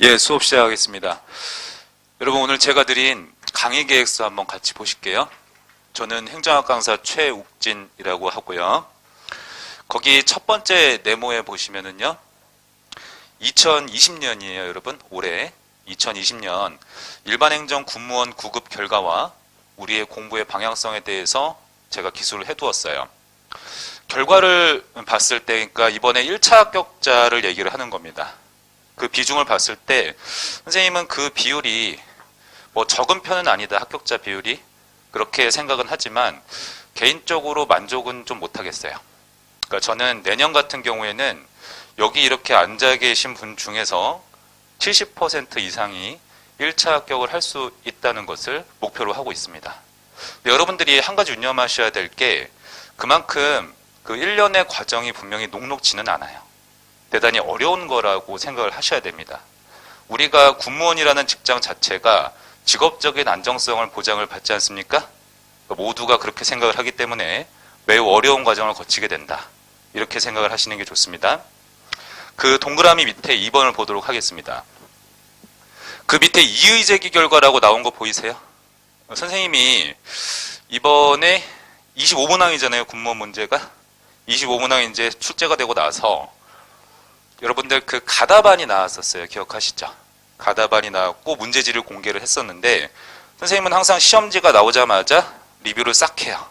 예, 수업 시작하겠습니다. 여러분, 오늘 제가 드린 강의 계획서 한번 같이 보실게요. 저는 행정학 강사 최욱진이라고 하고요. 거기 첫 번째 네모에 보시면은요, 2020년이에요, 여러분. 올해 2020년 일반행정 군무원 구급 결과와 우리의 공부의 방향성에 대해서 제가 기술을 해두었어요. 결과를 봤을 때, 그러니까 이번에 1차 합격자를 얘기를 하는 겁니다. 그 비중을 봤을 때 선생님은 그 비율이 뭐 적은 편은 아니다, 합격자 비율이. 그렇게 생각은 하지만 개인적으로 만족은 좀 못하겠어요. 그러니까 저는 내년 같은 경우에는 여기 이렇게 앉아 계신 분 중에서 70% 이상이 1차 합격을 할 수 있다는 것을 목표로 하고 있습니다. 여러분들이 한 가지 유념하셔야 될 게 그만큼 그 1년의 과정이 분명히 녹록지는 않아요. 대단히 어려운 거라고 생각을 하셔야 됩니다. 우리가 군무원이라는 직장 자체가 직업적인 안정성을 보장을 받지 않습니까? 모두가 그렇게 생각을 하기 때문에 매우 어려운 과정을 거치게 된다. 이렇게 생각을 하시는 게 좋습니다. 그 동그라미 밑에 2번을 보도록 하겠습니다. 그 밑에 이의 제기 결과라고 나온 거 보이세요? 선생님이 이번에 25문항이잖아요, 군무원 문제가. 25문항이 이제 출제가 되고 나서 여러분들 그 가다반이 나왔었어요. 기억하시죠? 가다반이 나왔고 문제지를 공개를 했었는데 선생님은 항상 시험지가 나오자마자 리뷰를 싹 해요.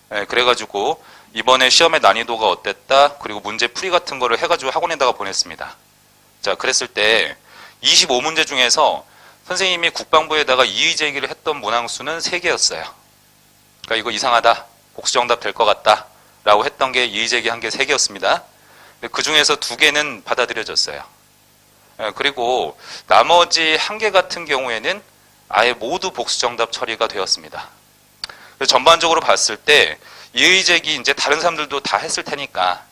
네, 그래가지고 이번에 시험의 난이도가 어땠다, 그리고 문제 풀이 같은 거를 해가지고 학원에다가 보냈습니다. 자, 그랬을 때 25문제 중에서 선생님이 국방부에다가 이의 제기를 했던 문항수는 3개였어요. 그러니까 이거 이상하다, 복수정답 될 것 같다 라고 했던 게 이의 제기한 게 3개였습니다. 그 중에서 2개는 받아들여졌어요. 그리고 나머지 1개 같은 경우에는 아예 모두 복수정답 처리가 되었습니다. 전반적으로 봤을 때 이의 제기 이제 다른 사람들도 다 했을 테니까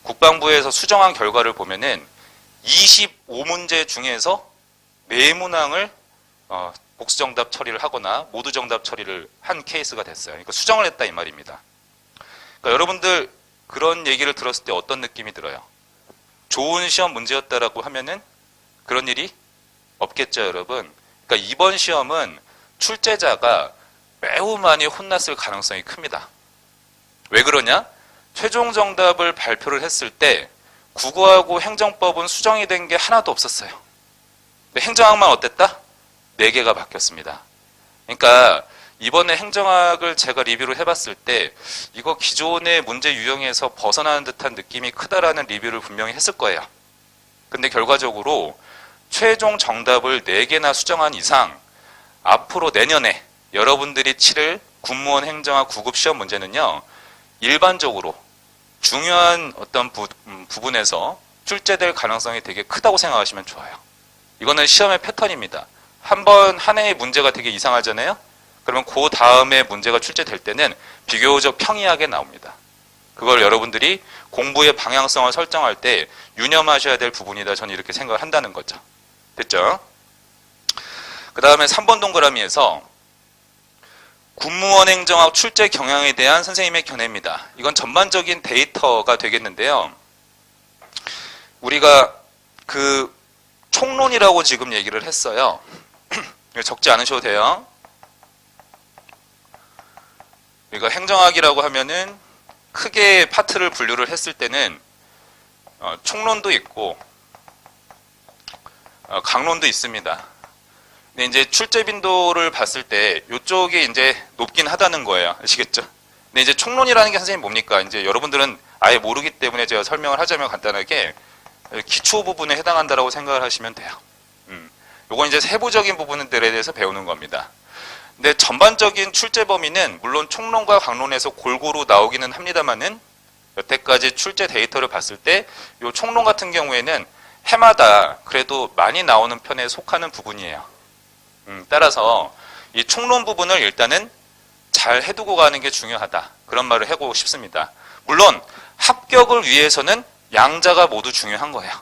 국방부에서 수정한 결과를 보면은 25문제 중에서 4문항을 복수정답 처리를 하거나 모두 정답 처리를 한 케이스가 됐어요. 그러니까 수정을 했다 이 말입니다. 그러니까 여러분들 그런 얘기를 들었을 때 어떤 느낌이 들어요? 좋은 시험 문제였다라고 하면은 그런 일이 없겠죠, 여러분. 그러니까 이번 시험은 출제자가 매우 많이 혼났을 가능성이 큽니다. 왜 그러냐? 최종 정답을 발표를 했을 때 국어하고 행정법은 수정이 된 게 하나도 없었어요. 근데 행정학만 어땠다? 4개가 바뀌었습니다. 그러니까 이번에 행정학을 제가 리뷰를 해봤을 때 이거 기존의 문제 유형에서 벗어나는 듯한 느낌이 크다라는 리뷰를 분명히 했을 거예요. 근데 결과적으로 최종 정답을 4개나 수정한 이상 앞으로 내년에 여러분들이 치를 군무원 행정학 9급 시험 문제는요, 일반적으로 중요한 어떤 부분에서 출제될 가능성이 되게 크다고 생각하시면 좋아요. 이거는 시험의 패턴입니다. 한 해의 문제가 되게 이상하잖아요. 그러면 그 다음에 문제가 출제될 때는 비교적 평이하게 나옵니다. 그걸 여러분들이 공부의 방향성을 설정할 때 유념하셔야 될 부분이다. 저는 이렇게 생각을 한다는 거죠. 됐죠? 그 다음에 3번 동그라미에서 군무원 행정학 출제 경향에 대한 선생님의 견해입니다. 이건 전반적인 데이터가 되겠는데요. 우리가 그 총론이라고 지금 얘기를 했어요. 적지 않으셔도 돼요. 그러니까 행정학이라고 하면은 크게 파트를 분류를 했을 때는 총론도 있고 강론도 있습니다. 근데 이제 출제 빈도를 봤을 때 이쪽이 이제 높긴 하다는 거예요. 아시겠죠? 근데 이제 총론이라는 게 선생님 뭡니까? 이제 여러분들은 아예 모르기 때문에 제가 설명을 하자면 간단하게 기초 부분에 해당한다라고 생각을 하시면 돼요. 요건 이제 세부적인 부분들에 대해서 배우는 겁니다. 근데 전반적인 출제 범위는 물론 총론과 강론에서 골고루 나오기는 합니다만은 여태까지 출제 데이터를 봤을 때 이 총론 같은 경우에는 해마다 그래도 많이 나오는 편에 속하는 부분이에요. 따라서 이 총론 부분을 일단은 잘 해두고 가는 게 중요하다. 그런 말을 하고 싶습니다. 물론 합격을 위해서는 양자가 모두 중요한 거예요.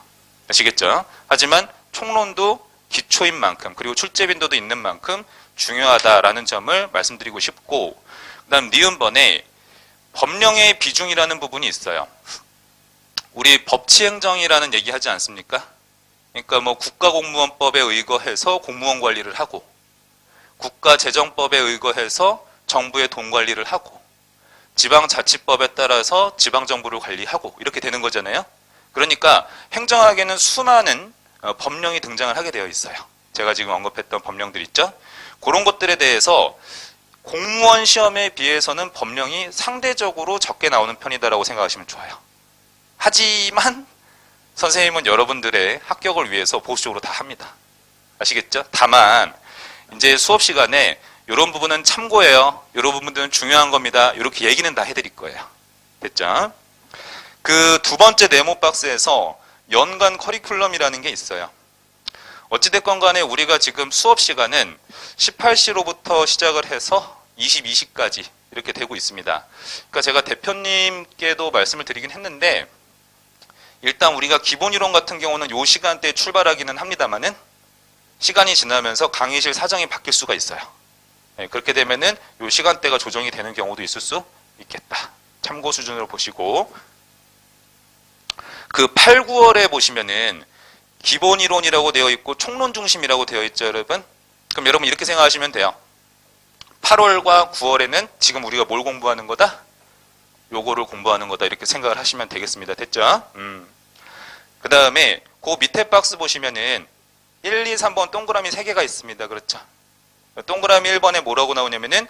아시겠죠? 하지만 총론도 기초인 만큼 그리고 출제 빈도도 있는 만큼 중요하다라는 점을 말씀드리고 싶고, 그 다음 니은번에 법령의 비중이라는 부분이 있어요. 우리 법치행정이라는 얘기 하지 않습니까? 그러니까 뭐 국가공무원법에 의거해서 공무원 관리를 하고, 국가재정법에 의거해서 정부의 돈 관리를 하고, 지방자치법에 따라서 지방정부를 관리하고, 이렇게 되는 거잖아요. 그러니까 행정학에는 수많은 법령이 등장을 하게 되어 있어요. 제가 지금 언급했던 법령들 있죠. 그런 것들에 대해서 공무원 시험에 비해서는 법령이 상대적으로 적게 나오는 편이다라고 생각하시면 좋아요. 하지만 선생님은 여러분들의 합격을 위해서 보수적으로 다 합니다. 아시겠죠? 다만 이제 수업 시간에 이런 부분은 참고해요. 이런 부분들은 중요한 겁니다. 이렇게 얘기는 다 해드릴 거예요. 됐죠? 그 두 번째 네모 박스에서 연간 커리큘럼이라는 게 있어요. 어찌됐건 간에 우리가 지금 수업 시간은 18시로부터 시작을 해서 22시까지 이렇게 되고 있습니다. 그러니까 제가 대표님께도 말씀을 드리긴 했는데, 일단 우리가 기본 이론 같은 경우는 이 시간대에 출발하기는 합니다만은 시간이 지나면서 강의실 사정이 바뀔 수가 있어요. 네, 그렇게 되면은 이 시간대가 조정이 되는 경우도 있을 수 있겠다. 참고 수준으로 보시고, 그 8, 9월에 보시면은 기본 이론이라고 되어 있고 총론 중심이라고 되어 있죠, 여러분? 그럼 여러분 이렇게 생각하시면 돼요. 8월과 9월에는 지금 우리가 뭘 공부하는 거다? 요거를 공부하는 거다. 이렇게 생각을 하시면 되겠습니다. 됐죠? 그 다음에 그 밑에 박스 보시면은 1, 2, 3번 동그라미 3개가 있습니다. 그렇죠? 동그라미 1번에 뭐라고 나오냐면은,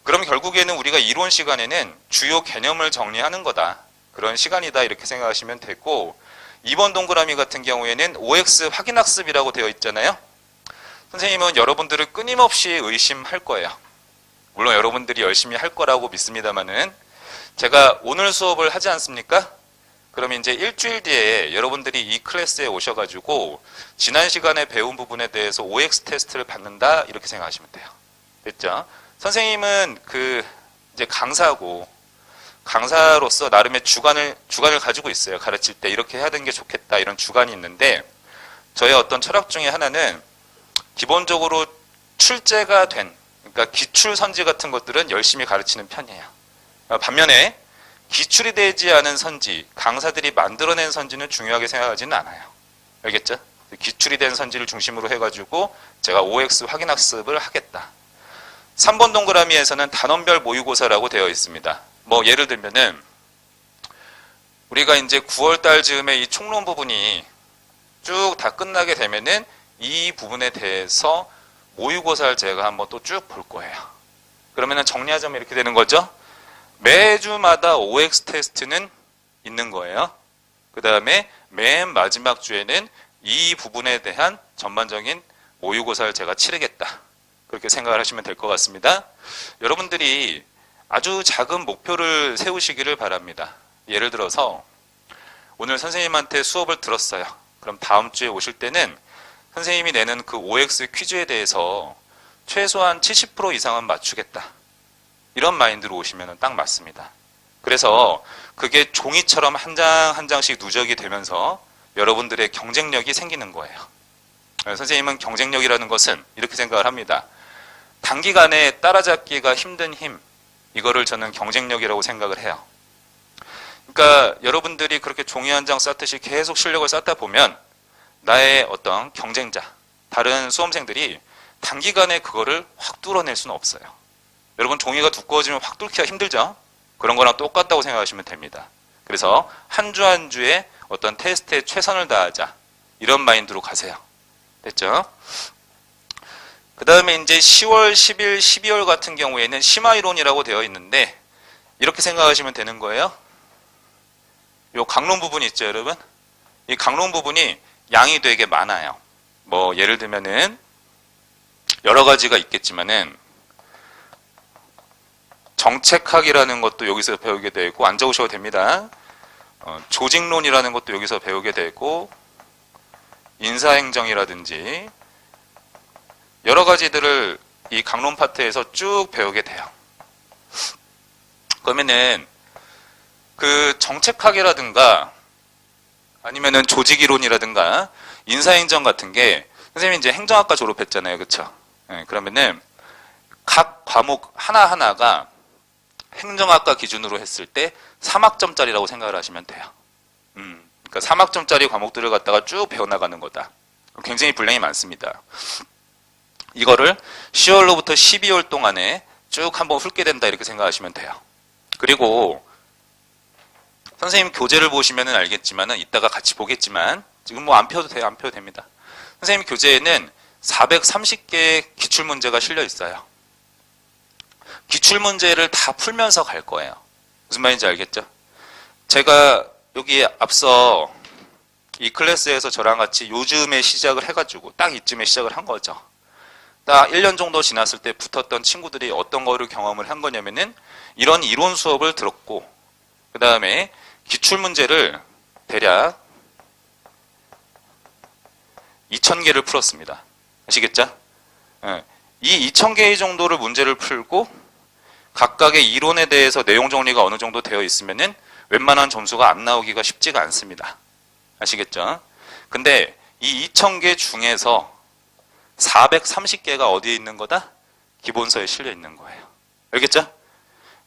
그럼 결국에는 우리가 이론 시간에는 주요 개념을 정리하는 거다. 그런 시간이다. 이렇게 생각하시면 되고, 2번 동그라미 같은 경우에는 OX 확인학습이라고 되어 있잖아요. 선생님은 여러분들을 끊임없이 의심할 거예요. 물론 여러분들이 열심히 할 거라고 믿습니다만은, 제가 오늘 수업을 하지 않습니까? 그러면 이제 일주일 뒤에 여러분들이 이 클래스에 오셔가지고 지난 시간에 배운 부분에 대해서 OX 테스트를 받는다, 이렇게 생각하시면 돼요. 됐죠? 선생님은 이제 강사로서 나름의 주관을 가지고 있어요. 가르칠 때 이렇게 해야 되는 게 좋겠다, 이런 주관이 있는데, 저의 어떤 철학 중에 하나는 기본적으로 출제가 된, 그러니까 기출 선지 같은 것들은 열심히 가르치는 편이에요. 반면에 기출이 되지 않은 선지, 강사들이 만들어낸 선지는 중요하게 생각하지는 않아요. 알겠죠? 기출이 된 선지를 중심으로 해가지고 제가 OX 확인학습을 하겠다. 3번 동그라미에서는 단원별 모의고사라고 되어 있습니다. 뭐 예를 들면은 우리가 이제 9월달 즈음에 이 총론 부분이 쭉 다 끝나게 되면은 이 부분에 대해서 모의고사를 제가 한번 또 쭉 볼 거예요. 그러면은 정리하자면 이렇게 되는 거죠. 매주마다 OX 테스트는 있는 거예요. 그 다음에 맨 마지막 주에는 이 부분에 대한 전반적인 모의고사를 제가 치르겠다. 그렇게 생각을 하시면 될 것 같습니다. 여러분들이 아주 작은 목표를 세우시기를 바랍니다. 예를 들어서 오늘 선생님한테 수업을 들었어요. 그럼 다음 주에 오실 때는 선생님이 내는 그 OX 퀴즈에 대해서 최소한 70% 이상은 맞추겠다. 이런 마인드로 오시면 딱 맞습니다. 그래서 그게 종이처럼 한 장 한 장씩 누적이 되면서 여러분들의 경쟁력이 생기는 거예요. 선생님은 경쟁력이라는 것은 이렇게 생각을 합니다. 단기간에 따라잡기가 힘든 힘, 이거를 저는 경쟁력이라고 생각을 해요. 그러니까 여러분들이 그렇게 종이 한 장 쌓듯이 계속 실력을 쌓다 보면 나의 어떤 경쟁자, 다른 수험생들이 단기간에 그거를 확 뚫어낼 수는 없어요. 여러분 종이가 두꺼워지면 확 뚫기가 힘들죠? 그런 거랑 똑같다고 생각하시면 됩니다. 그래서 한 주 한 주에 어떤 테스트에 최선을 다하자, 이런 마인드로 가세요. 됐죠? 그 다음에 이제 10월, 10일, 12월 같은 경우에는 심화이론이라고 되어 있는데, 이렇게 생각하시면 되는 거예요. 요 강론 부분이 있죠, 여러분? 이 강론 부분이 양이 되게 많아요. 뭐 예를 들면은 여러 가지가 있겠지만은 정책학이라는 것도 여기서 배우게 되고, 안 적으셔도 됩니다. 조직론이라는 것도 여기서 배우게 되고, 인사행정이라든지 여러 가지들을 이 강론 파트에서 쭉 배우게 돼요. 그러면은 그 정책학이라든가 아니면은 조직이론이라든가 인사행정 같은 게, 선생님이 이제 행정학과 졸업했잖아요. 그쵸? 네, 그러면은 각 과목 하나하나가 행정학과 기준으로 했을 때 3학점짜리라고 생각을 하시면 돼요. 그러니까 3학점짜리 과목들을 갖다가 쭉 배워나가는 거다. 굉장히 분량이 많습니다. 이거를 10월로부터 12월 동안에 쭉 한번 훑게 된다 이렇게 생각하시면 돼요. 그리고 선생님 교재를 보시면 알겠지만은 이따가 같이 보겠지만 지금 뭐 안 펴도 돼요. 안 펴도 됩니다. 선생님 교재에는 430개의 기출문제가 실려 있어요. 기출문제를 다 풀면서 갈 거예요. 무슨 말인지 알겠죠? 제가 여기 앞서 이 클래스에서 저랑 같이 요즘에 시작을 해가지고 딱 이쯤에 시작을 한 거죠. 딱 1년 정도 지났을 때 붙었던 친구들이 어떤 거를 경험을 한 거냐면은 이런 이론 수업을 들었고 그 다음에 기출문제를 대략 2000개를 풀었습니다. 아시겠죠? 이 2000개 정도를 문제를 풀고 각각의 이론에 대해서 내용 정리가 어느 정도 되어 있으면은 웬만한 점수가 안 나오기가 쉽지가 않습니다. 아시겠죠? 근데 이 2000개 중에서 430개가 어디에 있는 거다? 기본서에 실려 있는 거예요. 알겠죠?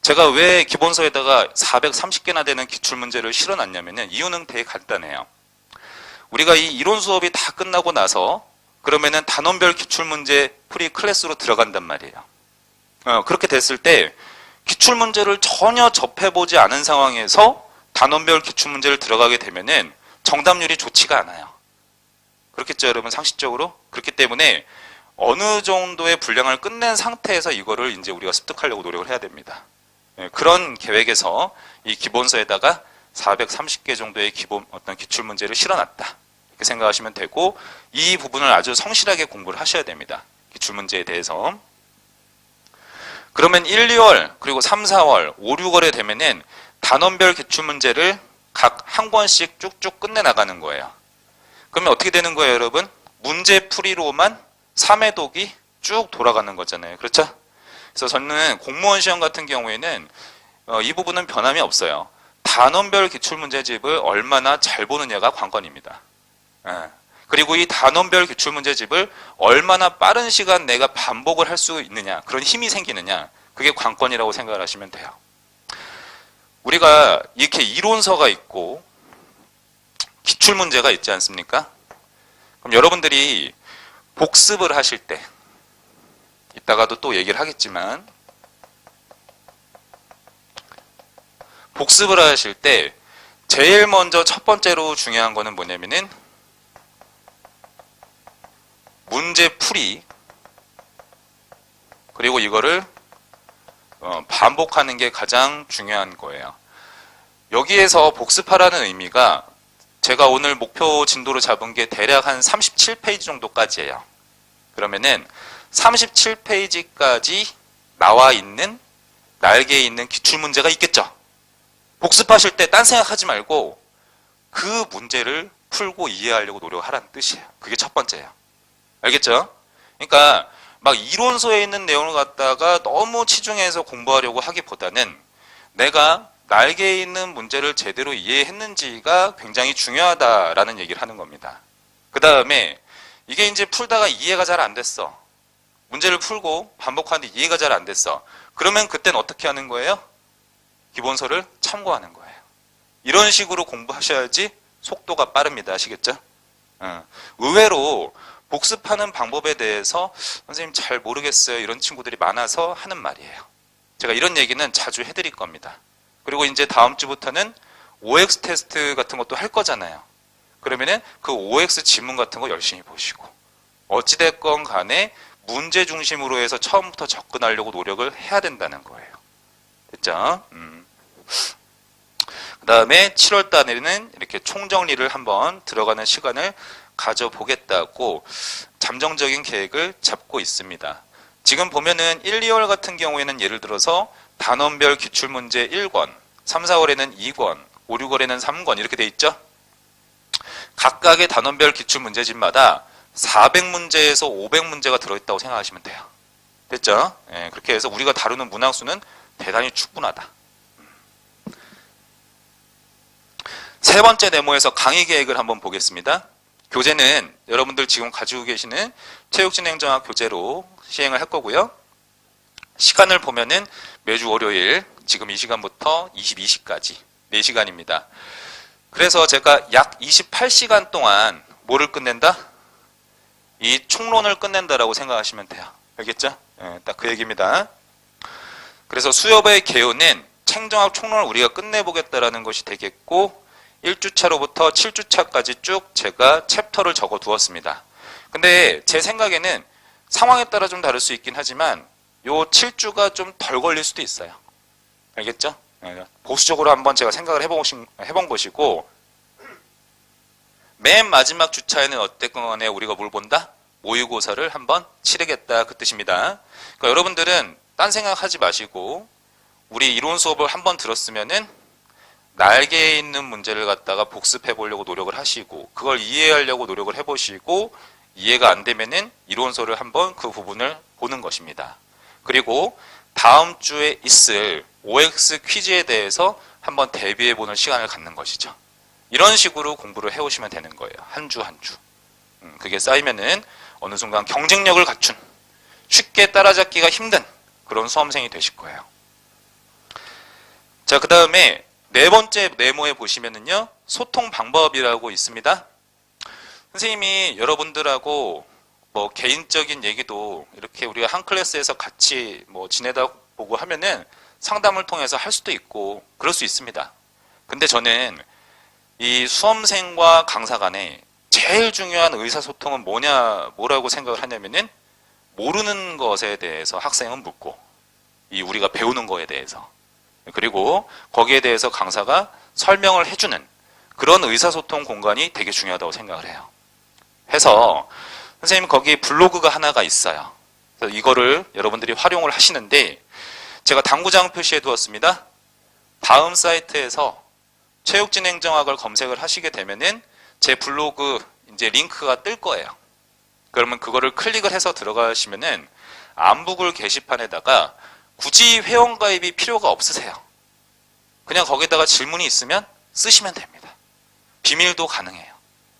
제가 왜 기본서에다가 430개나 되는 기출문제를 실어놨냐면은 이유는 되게 간단해요. 우리가 이 이론 수업이 다 끝나고 나서 그러면은 단원별 기출문제 풀이 클래스로 들어간단 말이에요. 그렇게 됐을 때 기출문제를 전혀 접해보지 않은 상황에서 단원별 기출문제를 들어가게 되면은 정답률이 좋지가 않아요. 그렇겠죠, 여러분? 상식적으로? 그렇기 때문에 어느 정도의 분량을 끝낸 상태에서 이거를 이제 우리가 습득하려고 노력을 해야 됩니다. 그런 계획에서 이 기본서에다가 430개 정도의 기본 어떤 기출문제를 실어놨다. 이렇게 생각하시면 되고 이 부분을 아주 성실하게 공부를 하셔야 됩니다. 기출문제에 대해서. 그러면 1, 2월 그리고 3, 4월, 5, 6월에 되면은 단원별 기출문제를 각 한 권씩 쭉쭉 끝내나가는 거예요. 그러면 어떻게 되는 거예요, 여러분? 문제풀이로만 3회독이 쭉 돌아가는 거잖아요. 그렇죠? 그래서 저는 공무원 시험 같은 경우에는 이 부분은 변함이 없어요. 단원별 기출문제집을 얼마나 잘 보느냐가 관건입니다. 그리고 이 단원별 기출문제집을 얼마나 빠른 시간 내가 반복을 할 수 있느냐, 그런 힘이 생기느냐, 그게 관건이라고 생각을 하시면 돼요. 우리가 이렇게 이론서가 있고 기출문제가 있지 않습니까? 그럼 여러분들이 복습을 하실 때, 이따가도 또 얘기를 하겠지만, 복습을 하실 때 제일 먼저 첫 번째로 중요한 거는 뭐냐면은 문제풀이, 그리고 이거를 반복하는 게 가장 중요한 거예요. 여기에서 복습하라는 의미가 제가 오늘 목표 진도로 잡은 게 대략 한 37페이지 정도까지예요. 그러면은 37페이지까지 나와 있는 날개에 있는 기출문제가 있겠죠. 복습하실 때 딴 생각하지 말고 그 문제를 풀고 이해하려고 노력하라는 뜻이에요. 그게 첫 번째예요. 알겠죠? 그러니까 막 이론서에 있는 내용을 갖다가 너무 치중해서 공부하려고 하기보다는 내가 날개에 있는 문제를 제대로 이해했는지가 굉장히 중요하다라는 얘기를 하는 겁니다. 그 다음에 이게 이제 풀다가 이해가 잘 안 됐어. 문제를 풀고 반복하는데 이해가 잘 안 됐어. 그러면 그땐 어떻게 하는 거예요? 기본서를 참고하는 거예요. 이런 식으로 공부하셔야지 속도가 빠릅니다. 아시겠죠? 의외로 복습하는 방법에 대해서 선생님 잘 모르겠어요. 이런 친구들이 많아서 하는 말이에요. 제가 이런 얘기는 자주 해드릴 겁니다. 그리고 이제 다음 주부터는 OX 테스트 같은 것도 할 거잖아요. 그러면은 그 OX 지문 같은 거 열심히 보시고 어찌됐건 간에 문제 중심으로 해서 처음부터 접근하려고 노력을 해야 된다는 거예요. 됐죠? 그 다음에 7월 달에는 이렇게 총정리를 한번 들어가는 시간을 가져보겠다고 잠정적인 계획을 잡고 있습니다. 지금 보면은 1, 2월 같은 경우에는 예를 들어서 단원별 기출문제 1권, 3, 4월에는 2권, 5, 6월에는 3권 이렇게 돼 있죠? 각각의 단원별 기출문제집마다 400문제에서 500문제가 들어있다고 생각하시면 돼요. 됐죠? 예, 그렇게 해서 우리가 다루는 문항수는 대단히 충분하다. 세 번째 네모에서 강의 계획을 한번 보겠습니다. 교재는 여러분들 지금 가지고 계시는 체육진행정학 교재로 시행을 할 거고요. 시간을 보면은 매주 월요일 지금 이 시간부터 22시까지 4시간입니다. 그래서 제가 약 28시간 동안 뭐를 끝낸다? 이 총론을 끝낸다라고 생각하시면 돼요. 알겠죠? 예, 딱 그 얘기입니다. 그래서 수협의 개요는 챙정학 총론을 우리가 끝내보겠다라는 것이 되겠고 1주차로부터 7주차까지 쭉 제가 챕터를 적어 두었습니다. 근데 제 생각에는 상황에 따라 좀 다를 수 있긴 하지만 요 7주가 좀 덜 걸릴 수도 있어요. 알겠죠? 보수적으로 한번 제가 생각을 해본 것이고 맨 마지막 주차에는 어쨌건에 우리가 뭘 본다? 모의고사를 한번 치르겠다 그 뜻입니다. 그러니까 여러분들은 딴 생각하지 마시고 우리 이론 수업을 한번 들었으면은 날개에 있는 문제를 갖다가 복습해 보려고 노력을 하시고 그걸 이해하려고 노력을 해보시고 이해가 안 되면은 이론서를 한번 그 부분을 보는 것입니다. 그리고 다음 주에 있을 OX 퀴즈에 대해서 한번 대비해 보는 시간을 갖는 것이죠. 이런 식으로 공부를 해오시면 되는 거예요. 한 주 한 주. 그게 쌓이면은 어느 순간 경쟁력을 갖춘 쉽게 따라잡기가 힘든 그런 수험생이 되실 거예요. 자, 그 다음에 네 번째 네모에 보시면은요, 소통 방법이라고 있습니다. 선생님이 여러분들하고 뭐 개인적인 얘기도 이렇게 우리가 한 클래스에서 같이 뭐 지내다 보고 하면은 상담을 통해서 할 수도 있고 그럴 수 있습니다. 근데 저는 이 수험생과 강사 간에 제일 중요한 의사소통은 뭐라고 생각을 하냐면은 모르는 것에 대해서 학생은 묻고 이 우리가 배우는 거에 대해서 그리고 거기에 대해서 강사가 설명을 해주는 그런 의사소통 공간이 되게 중요하다고 생각을 해요. 해서 선생님 거기 블로그가 하나가 있어요. 그래서 이거를 여러분들이 활용을 하시는데 제가 당구장 표시해 두었습니다. 다음 사이트에서 체육진행정학을 검색을 하시게 되면은 제 블로그 이제 링크가 뜰 거예요. 그러면 그거를 클릭을 해서 들어가시면은 안부글 게시판에다가 굳이 회원가입이 필요가 없으세요. 그냥 거기다가 질문이 있으면 쓰시면 됩니다. 비밀도 가능해요.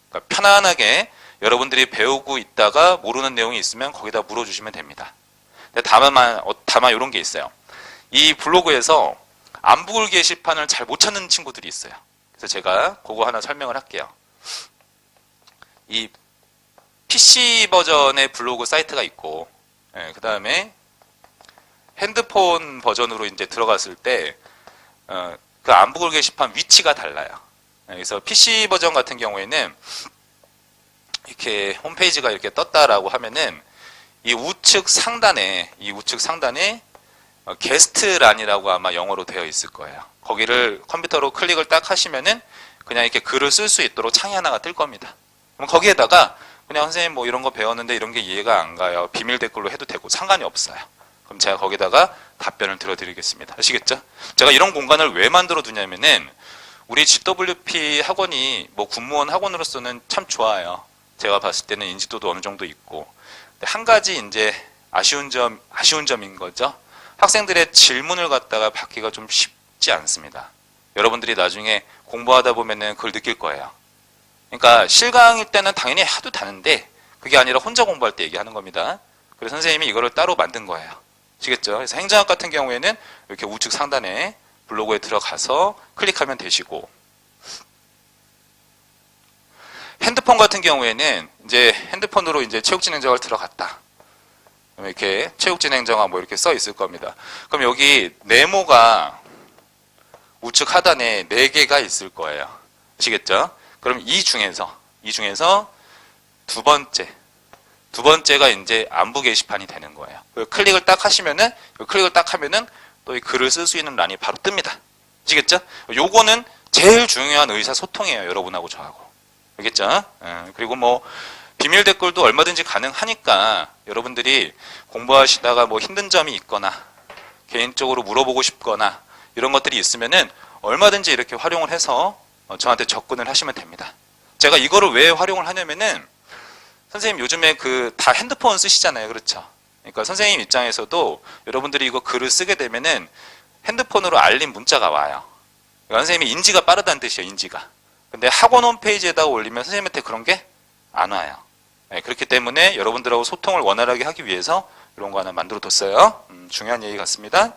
그러니까 편안하게 여러분들이 배우고 있다가 모르는 내용이 있으면 거기다 물어주시면 됩니다. 다만 이런 게 있어요. 이 블로그에서 안부글 게시판을 잘 못 찾는 친구들이 있어요. 그래서 제가 그거 하나 설명을 할게요. 이 PC 버전의 블로그 사이트가 있고, 그 다음에 핸드폰 버전으로 이제 들어갔을 때, 그 안부글 게시판 위치가 달라요. 그래서 PC 버전 같은 경우에는 이렇게 홈페이지가 이렇게 떴다라고 하면은 이 우측 상단에 게스트란이라고 아마 영어로 되어 있을 거예요. 거기를 컴퓨터로 클릭을 딱 하시면은 그냥 이렇게 글을 쓸 수 있도록 창이 하나가 뜰 겁니다. 그럼 거기에다가 그냥 선생님 뭐 이런 거 배웠는데 이런 게 이해가 안 가요. 비밀 댓글로 해도 되고 상관이 없어요. 그럼 제가 거기다가 답변을 들어드리겠습니다. 아시겠죠? 제가 이런 공간을 왜 만들어 두냐면은 우리 GWP 학원이 뭐 군무원 학원으로서는 참 좋아요. 제가 봤을 때는 인지도도 어느 정도 있고. 한 가지 이제 아쉬운 점인 거죠. 학생들의 질문을 갖다가 받기가 좀 쉽지 않습니다. 여러분들이 나중에 공부하다 보면은 그걸 느낄 거예요. 그러니까 실강일 때는 당연히 해도 되는데 그게 아니라 혼자 공부할 때 얘기하는 겁니다. 그래서 선생님이 이거를 따로 만든 거예요. 아시겠죠? 그래서 행정학 같은 경우에는 이렇게 우측 상단에 블로그에 들어가서 클릭하면 되시고, 핸드폰 같은 경우에는 이제 핸드폰으로 이제 체육진행정을 들어갔다. 이렇게 체육진행정학 뭐 이렇게 써 있을 겁니다. 그럼 여기 네모가 우측 하단에 4개가 있을 거예요. 아시겠죠? 그럼 이 중에서 두 번째가 이제 안부 게시판이 되는 거예요. 클릭을 딱 하시면은 또 이 글을 쓸 수 있는 란이 바로 뜹니다. 아시겠죠? 요거는 제일 중요한 의사소통이에요. 여러분하고 저하고. 알겠죠? 그리고 뭐 비밀 댓글도 얼마든지 가능하니까 여러분들이 공부하시다가 뭐 힘든 점이 있거나 개인적으로 물어보고 싶거나 이런 것들이 있으면은 얼마든지 이렇게 활용을 해서 저한테 접근을 하시면 됩니다. 제가 이거를 왜 활용을 하냐면은 선생님 요즘에 그 다 핸드폰 쓰시잖아요. 그렇죠? 그러니까 선생님 입장에서도 여러분들이 이거 글을 쓰게 되면은 핸드폰으로 알림 문자가 와요. 그러니까 선생님이 인지가 빠르다는 뜻이에요. 인지가. 근데 학원 홈페이지에다 올리면 선생님한테 그런 게 안 와요. 그렇기 때문에 여러분들하고 소통을 원활하게 하기 위해서 이런 거 하나 만들어 뒀어요. 중요한 얘기 같습니다.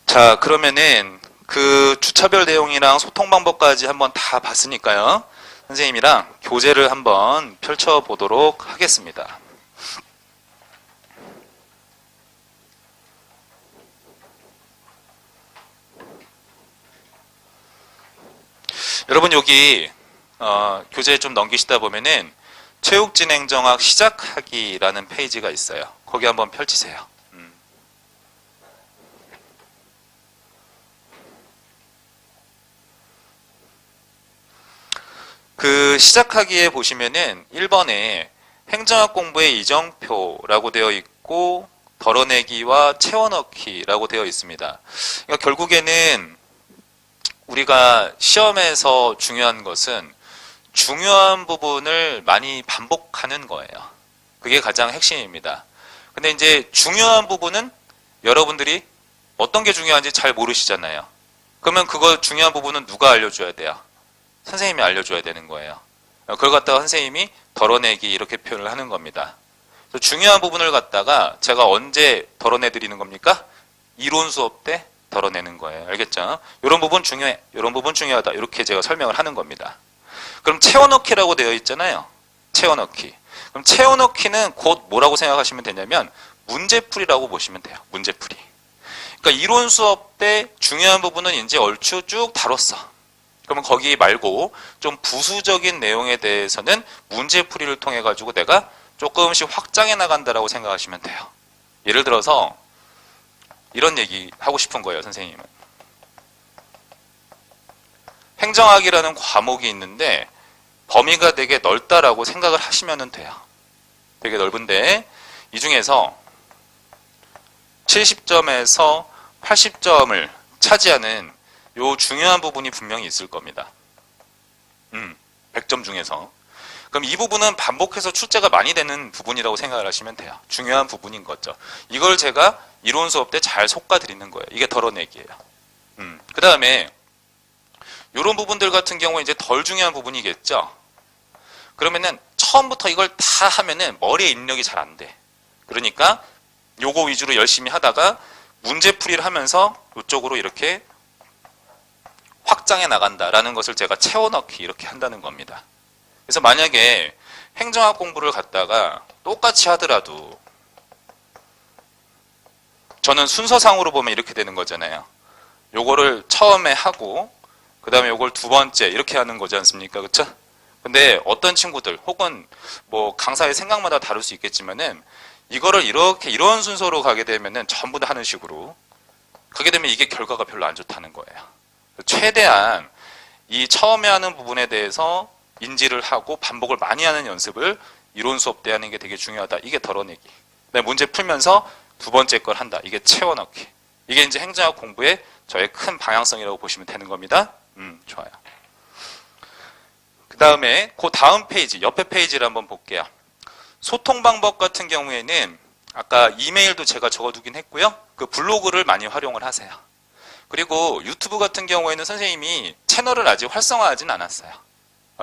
자, 그러면은 그 주차별 내용이랑 소통 방법까지 한번 다 봤으니까요. 선생님이랑 교재를 한번 펼쳐보도록 하겠습니다. 여러분 여기 교재 좀 넘기시다 보면은 체육진행정학 시작하기라는 페이지가 있어요. 거기 한번 펼치세요. 그 시작하기에 보시면은 1번에 행정학 공부의 이정표라고 되어 있고 덜어내기와 채워넣기라고 되어 있습니다. 그러니까 결국에는 우리가 시험에서 중요한 것은 중요한 부분을 많이 반복하는 거예요. 그게 가장 핵심입니다. 근데 이제 중요한 부분은 여러분들이 어떤 게 중요한지 잘 모르시잖아요. 그러면 그거 중요한 부분은 누가 알려줘야 돼요? 선생님이 알려줘야 되는 거예요. 그걸 갖다가 선생님이 덜어내기 이렇게 표현을 하는 겁니다. 중요한 부분을 갖다가 제가 언제 덜어내드리는 겁니까? 이론 수업 때 덜어내는 거예요. 알겠죠? 이런 부분 중요해. 이런 부분 중요하다. 이렇게 제가 설명을 하는 겁니다. 그럼 채워넣기라고 되어 있잖아요. 채워넣기. 그럼 채워넣기는 곧 뭐라고 생각하시면 되냐면 문제풀이라고 보시면 돼요. 문제풀이. 그러니까 이론 수업 때 중요한 부분은 이제 얼추 쭉 다뤘어. 그러면 거기 말고 좀 부수적인 내용에 대해서는 문제풀이를 통해 가지고 내가 조금씩 확장해 나간다라고 생각하시면 돼요. 예를 들어서 이런 얘기 하고 싶은 거예요, 선생님은. 행정학이라는 과목이 있는데 범위가 되게 넓다라고 생각을 하시면 돼요. 되게 넓은데 이 중에서 70점에서 80점을 차지하는 요 중요한 부분이 분명히 있을 겁니다. 100점 중에서. 그럼 이 부분은 반복해서 출제가 많이 되는 부분이라고 생각을 하시면 돼요. 중요한 부분인 거죠. 이걸 제가 이론 수업 때 잘 솎아드리는 거예요. 이게 덜어내기예요. 그 다음에 이런 부분들 같은 경우에 이제 덜 중요한 부분이겠죠. 그러면은 처음부터 이걸 다 하면은 머리에 입력이 잘 안 돼. 그러니까 요거 위주로 열심히 하다가 문제풀이를 하면서 이쪽으로 이렇게 확장해 나간다라는 것을 제가 채워넣기 이렇게 한다는 겁니다. 그래서 만약에 행정학 공부를 갖다가 똑같이 하더라도 저는 순서상으로 보면 이렇게 되는 거잖아요. 요거를 처음에 하고 그 다음에 요걸 두 번째 이렇게 하는 거지 않습니까? 그쵸? 근데 어떤 친구들 혹은 뭐 강사의 생각마다 다를 수 있겠지만은 이거를 이렇게 이런 순서로 가게 되면은 전부 다 하는 식으로 가게 되면 이게 결과가 별로 안 좋다는 거예요. 최대한 이 처음에 하는 부분에 대해서 인지를 하고 반복을 많이 하는 연습을 이론 수업 때 하는 게 되게 중요하다. 이게 덜어내기. 그다음에 문제 풀면서 두 번째 걸 한다. 이게 채워넣기. 이게 이제 행정학 공부의 저의 큰 방향성이라고 보시면 되는 겁니다. 좋아요. 그 다음에 그 다음 페이지, 옆에 페이지를 한번 볼게요. 소통 방법 같은 경우에는 아까 이메일도 제가 적어두긴 했고요. 그 블로그를 많이 활용을 하세요. 그리고 유튜브 같은 경우에는 선생님이 채널을 아직 활성화하진 않았어요.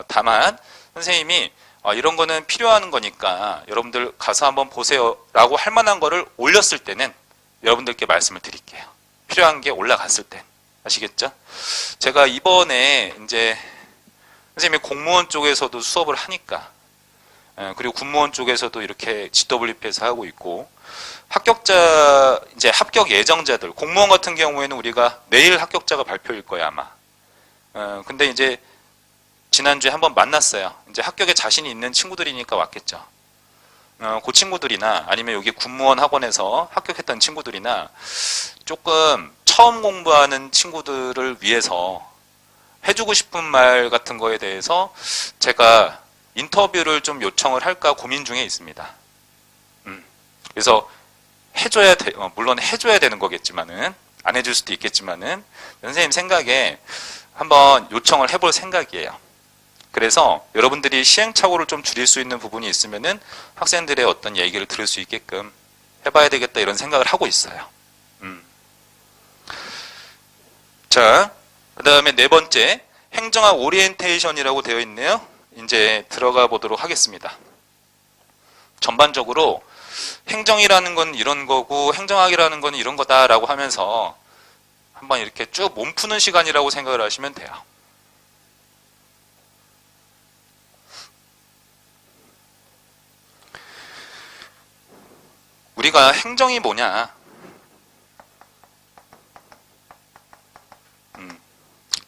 다만 선생님이 이런 거는 필요한 거니까 여러분들 가서 한번 보세요 라고 할 만한 거를 올렸을 때는 여러분들께 말씀을 드릴게요. 필요한 게 올라갔을 때. 아시겠죠? 제가 이번에 이제 선생님이 공무원 쪽에서도 수업을 하니까 그리고 군무원 쪽에서도 이렇게 GWP에서 하고 있고 합격자, 이제 합격 예정자들, 공무원 같은 경우에는 우리가 내일 합격자가 발표일 거예요, 아마. 근데 이제 지난주에 한번 만났어요. 이제 합격에 자신이 있는 친구들이니까 왔겠죠. 그 친구들이나 아니면 여기 군무원 학원에서 합격했던 친구들이나 조금 처음 공부하는 친구들을 위해서 해주고 싶은 말 같은 거에 대해서 제가 인터뷰를 좀 요청을 할까 고민 중에 있습니다. 그래서 해줘야 돼, 물론 해줘야 되는 거겠지만은 안 해줄 수도 있겠지만은 선생님 생각에 한번 요청을 해볼 생각이에요. 그래서 여러분들이 시행착오를 좀 줄일 수 있는 부분이 있으면은 학생들의 어떤 얘기를 들을 수 있게끔 해봐야 되겠다 이런 생각을 하고 있어요. 자, 그 다음에 네 번째 행정학 오리엔테이션이라고 되어 있네요. 이제 들어가 보도록 하겠습니다. 전반적으로 행정이라는 건 이런 거고 행정학이라는 건 이런 거다라고 하면서 한번 이렇게 쭉 몸 푸는 시간이라고 생각을 하시면 돼요. 우리가 행정이 뭐냐?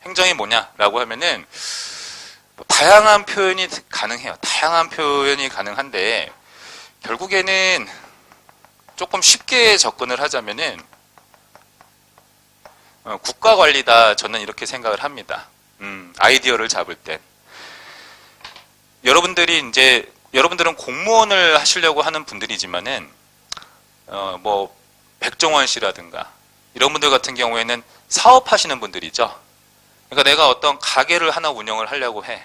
행정이 뭐냐라고 하면은 다양한 표현이 가능해요. 다양한 표현이 가능한데 결국에는 조금 쉽게 접근을 하자면은 국가 관리다, 저는 이렇게 생각을 합니다. 아이디어를 잡을 때 여러분들은 공무원을 하시려고 하는 분들이지만은 뭐 백종원 씨라든가 이런 분들 같은 경우에는 사업하시는 분들이죠. 그러니까 내가 어떤 가게를 하나 운영을 하려고 해.